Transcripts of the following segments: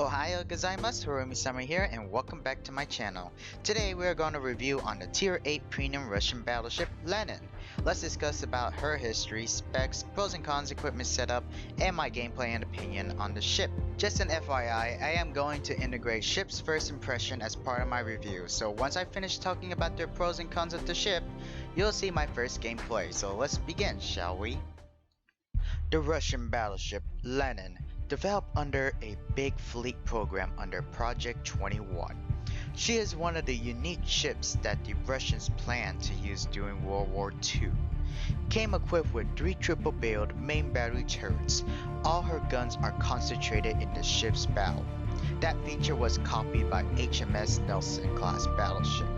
Ohio gozaimasu, Hiromi-sama here, and welcome back to my channel. Today we are going to review on the Tier 8 premium Russian battleship Lenin. Let's discuss about her history, specs, pros and cons, equipment setup, and my gameplay and opinion on the ship. Just an FYI, I am going to integrate ship's first impression as part of my review, so once I finish talking about the pros and cons of the ship, you'll see my first gameplay. So let's begin, shall we? The Russian battleship Lenin, developed under a big fleet program under Project 21. She is one of the unique ships that the Russians planned to use during World War II. Came equipped with 3 triple-barreled main battery turrets. All her guns are concentrated in the ship's bow. That feature was copied by HMS Nelson class battleship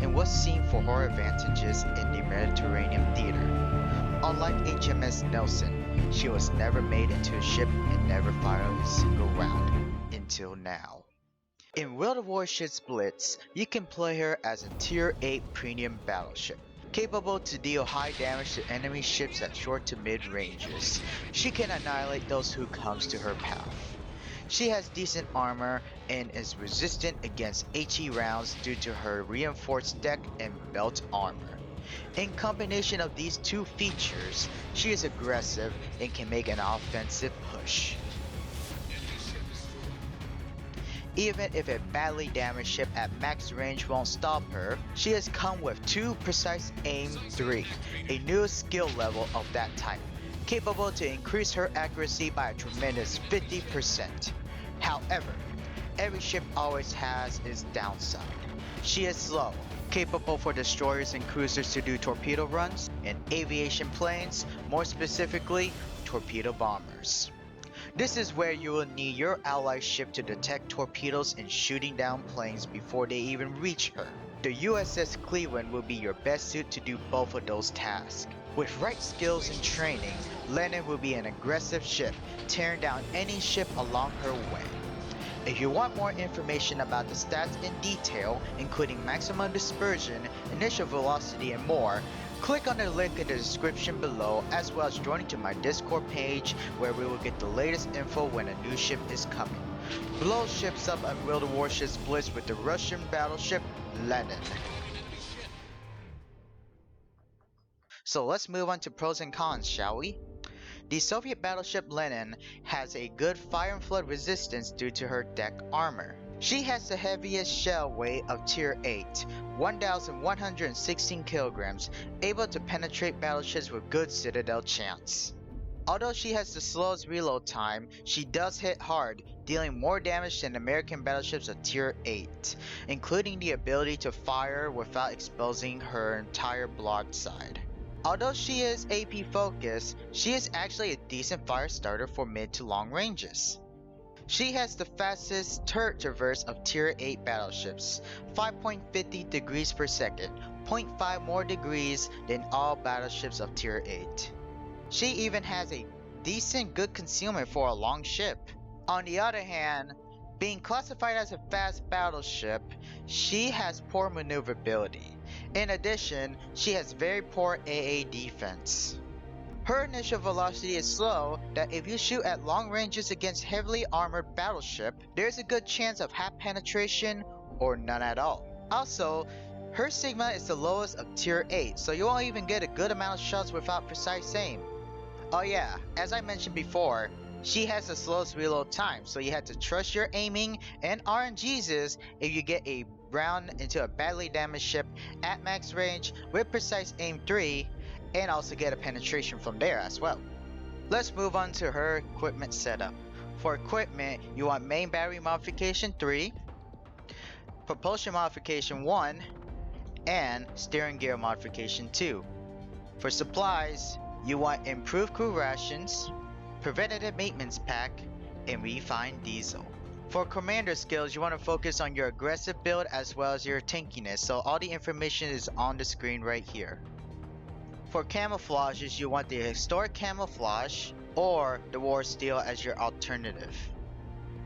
and was seen for her advantages in the Mediterranean theater. Unlike HMS Nelson, she was never made into a ship and never fired a single round until now. In World of Warships Blitz, you can play her as a Tier 8 premium battleship, capable to deal high damage to enemy ships at short to mid ranges. She can annihilate those who comes to her path. She has decent armor and is resistant against HE rounds due to her reinforced deck and belt armor. In combination of these two features, she is aggressive and can make an offensive push. Even if a badly damaged ship at max range won't stop her, she has come with 2 Precise Aim 3, a new skill level of that type, capable to increase her accuracy by a tremendous 50%. However, every ship always has its downside. She is slow, capable for destroyers and cruisers to do torpedo runs, and aviation planes, more specifically, torpedo bombers. This is where you will need your ally ship to detect torpedoes and shooting down planes before they even reach her. The USS Cleveland will be your best suit to do both of those tasks. With right skills and training, Lenin will be an aggressive ship, tearing down any ship along her way. If you want more information about the stats in detail, including maximum dispersion, initial velocity, and more, click on the link in the description below, as well as joining to my Discord page where we will get the latest info when a new ship is coming. Blow ships up on World of Warships Blitz with the Russian battleship Lenin. So let's move on to pros and cons, shall we? The Soviet battleship Lenin has a good fire and flood resistance due to her deck armor. She has the heaviest shell weight of Tier 8, 1,116 kilograms, able to penetrate battleships with good citadel chance. Although she has the slowest reload time, she does hit hard, dealing more damage than American battleships of Tier 8, including the ability to fire without exposing her entire broadside. Although she is AP focused, she is actually a decent fire starter for mid to long ranges. She has the fastest turret traverse of Tier 8 battleships, 5.50 degrees per second, 0.5 more degrees than all battleships of Tier 8. She even has a decent good concealment for a long ship. On the other hand, being classified as a fast battleship, she has poor maneuverability. In addition, she has very poor AA defense. Her initial velocity is slow that if you shoot at long ranges against heavily armored battleship, there's a good chance of half penetration or none at all. Also, her sigma is the lowest of Tier 8, so you won't even get a good amount of shots without precise aim. Oh yeah, as I mentioned before, she has the slowest reload time, so you have to trust your aiming, and RNGs is if you get a round into a badly damaged ship at max range with Precise Aim 3 and also get a penetration from there as well. Let's move on to her equipment setup. For equipment, you want main battery modification 3, propulsion modification 1, and steering gear modification 2. For supplies, you want improved crew rations, preventative maintenance pack, and refined diesel. For commander skills, you want to focus on your aggressive build as well as your tankiness, so all the information is on the screen right here. For camouflages, you want the historic camouflage or the war steel as your alternative.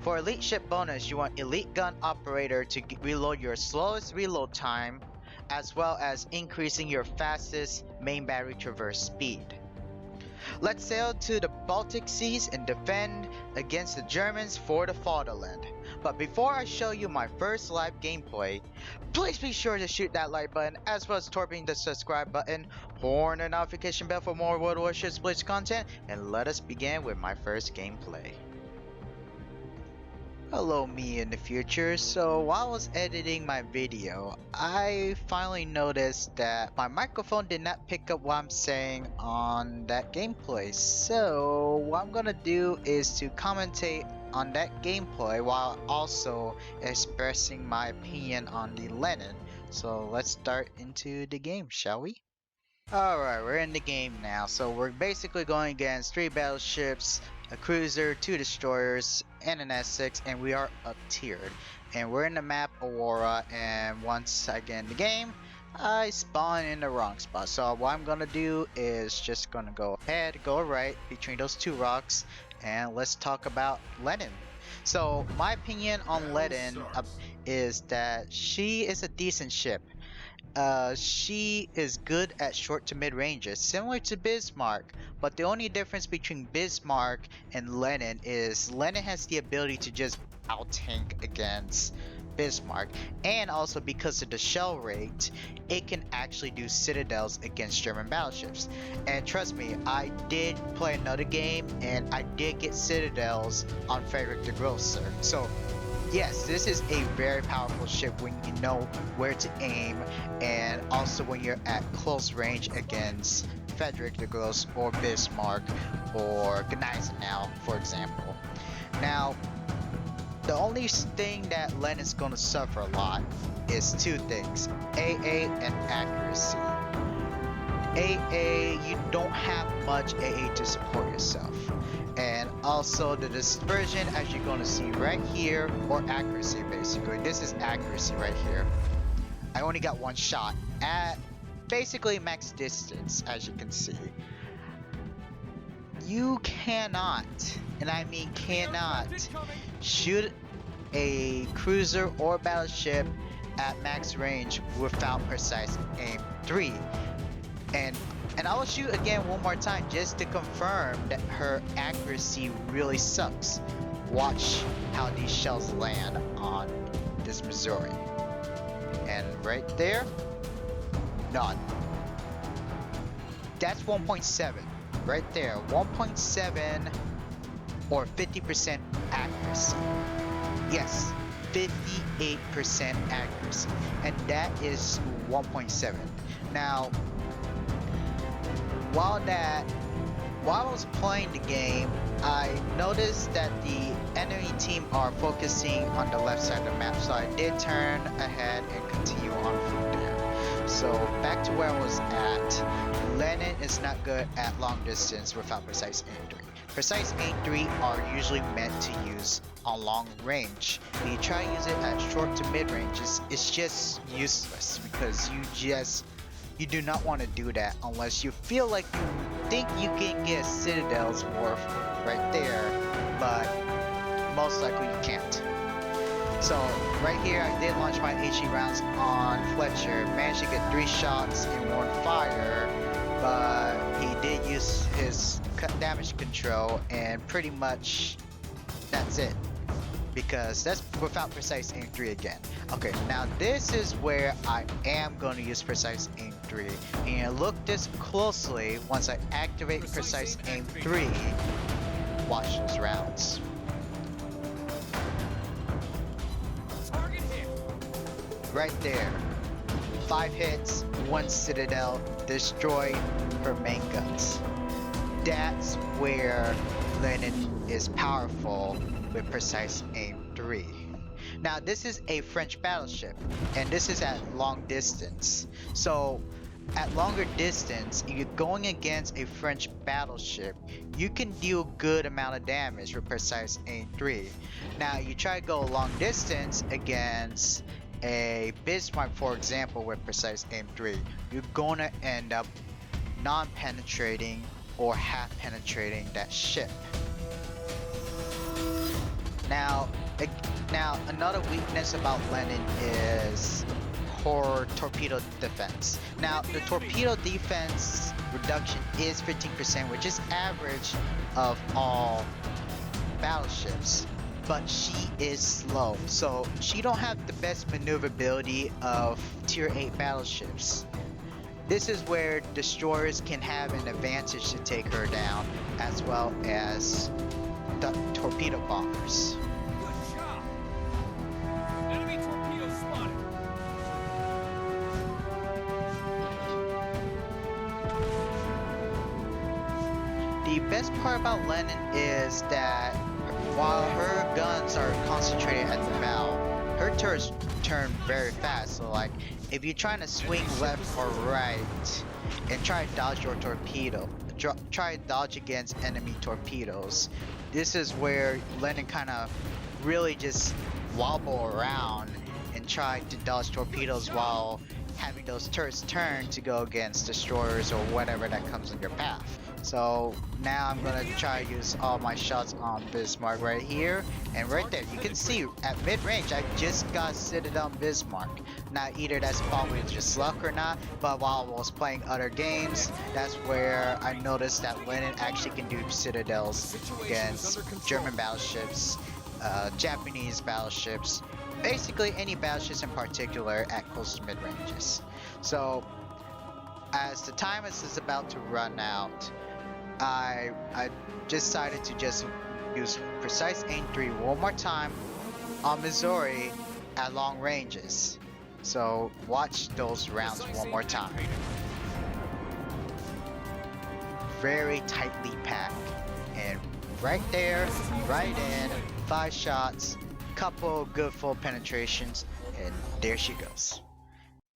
For elite ship bonus, you want elite gun operator to reload your slowest reload time as well as increasing your fastest main battery traverse speed. Let's sail to the Baltic Seas and defend against the Germans for the fatherland. But before I show you my first live gameplay, please be sure to shoot that like button as well as torping the subscribe button, horn the notification bell for more World Warships Blitz content, and let us begin with my first gameplay. Hello me in the future. So while I was editing my video, I finally noticed that my microphone did not pick up what I'm saying on that gameplay. So what I'm gonna do is to commentate on that gameplay while also expressing my opinion on the Lenin. So let's start into the game, shall we? Alright, we're in the game now. So we're basically going against 3 battleships, a cruiser, 2 destroyers, and an S6, and we are up tiered. And we're in the map Aurora, and once I get in the game, I spawn in the wrong spot. So what I'm gonna do is just gonna go ahead, go right between those 2 rocks, and let's talk about Lenin. So my opinion on Lenin is that she is a decent ship. She is good at short to mid ranges, similar to Bismarck, but the only difference between Bismarck and Lenin is Lenin has the ability to just out-tank against Bismarck, and also because of the shell rate, it can actually do citadels against German battleships. And trust me, I did play another game, and I did get citadels on Frederick the Grosser. So yes, this is a very powerful ship when you know where to aim, and also when you're at close range against Frederick the Gross or Bismarck or Gneisenau, for example. Now, the only thing that Lenin's going to suffer a lot is 2 things, AA and accuracy. AA, you don't have much AA to support yourself. And also the dispersion, as you're going to see right here, or accuracy basically. This is accuracy right here. I only got 1 shot at basically max distance, as you can see. You cannot, and I mean cannot, shoot a cruiser or battleship at max range without precise aim 3. And I will shoot again one more time just to confirm that her accuracy really sucks. Watch how these shells land on this Missouri. And right there, none. That's 1.7. Right there, 1.7 or 50% accuracy. Yes, 58% accuracy. And that is 1.7. Now, while I was playing the game, I noticed that the enemy team are focusing on the left side of the map, so I did turn ahead and continue on from there. So back to where I was at, Lenin is not good at long distance without precise aim 3. Precise aim 3 are usually meant to use on long range. When you try to use it at short to mid ranges, it's just useless because you do not want to do that unless you feel like you think you can get Citadel's worth right there, but most likely you can't. So right here I did launch my HE rounds on Fletcher, managed to get 3 shots in 1 fire, but he did use his damage control, and pretty much that's it, because that's without precise aim 3 again. Okay, now this is where I am going to use precise aim 3. And look this closely. Once I activate precise aim 3, watch those rounds. Right there. 5 hits, 1 citadel, destroyed her main guns. That's where Lenin is powerful with precise aim 3. Now this is a French battleship, and this is at long distance. So at longer distance, if you're going against a French battleship, you can deal good amount of damage with precise aim 3. Now you try to go long distance against a Bismarck, for example, with precise aim 3, you're gonna end up non-penetrating or half penetrating that ship. Now another weakness about Lenin is her torpedo defense. Now, the torpedo defense reduction is 15%, which is average of all battleships, but she is slow, so she don't have the best maneuverability of tier 8 battleships. This is where destroyers can have an advantage to take her down, as well as the torpedo bombers. Good job! Enemy torpedo spotted! The best part about Lenin is that while her guns are concentrated at the bow, her turrets turn very fast. So like, if you're trying to swing left or right and try to dodge your torpedo, try to dodge against enemy torpedoes, this is where Lenin kind of really just wobble around and try to dodge torpedoes while having those turrets turn to go against destroyers or whatever that comes in your path. So now I'm gonna try to use all my shots on Bismarck right here and right there. You can see at mid-range I just got Citadel Bismarck. Now either that's probably just luck or not, but while I was playing other games, that's where I noticed that Lenin actually can do Citadels against German battleships, Japanese battleships, basically any battleships in particular at close to mid-ranges. So as the time is about to run out, I decided to just use precise aim 3 one more time on Missouri at long ranges. So watch those rounds one more time. Very tightly packed, and right there, right in, 5 shots, couple good full penetrations, and there she goes.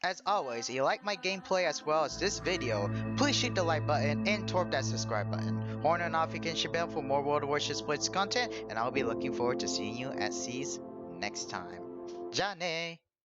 As always, if you like my gameplay as well as this video, please shoot the like button and torp that subscribe button. Horn and notification bell for more World of Warships Blitz content, and I'll be looking forward to seeing you at seas next time. Johnny!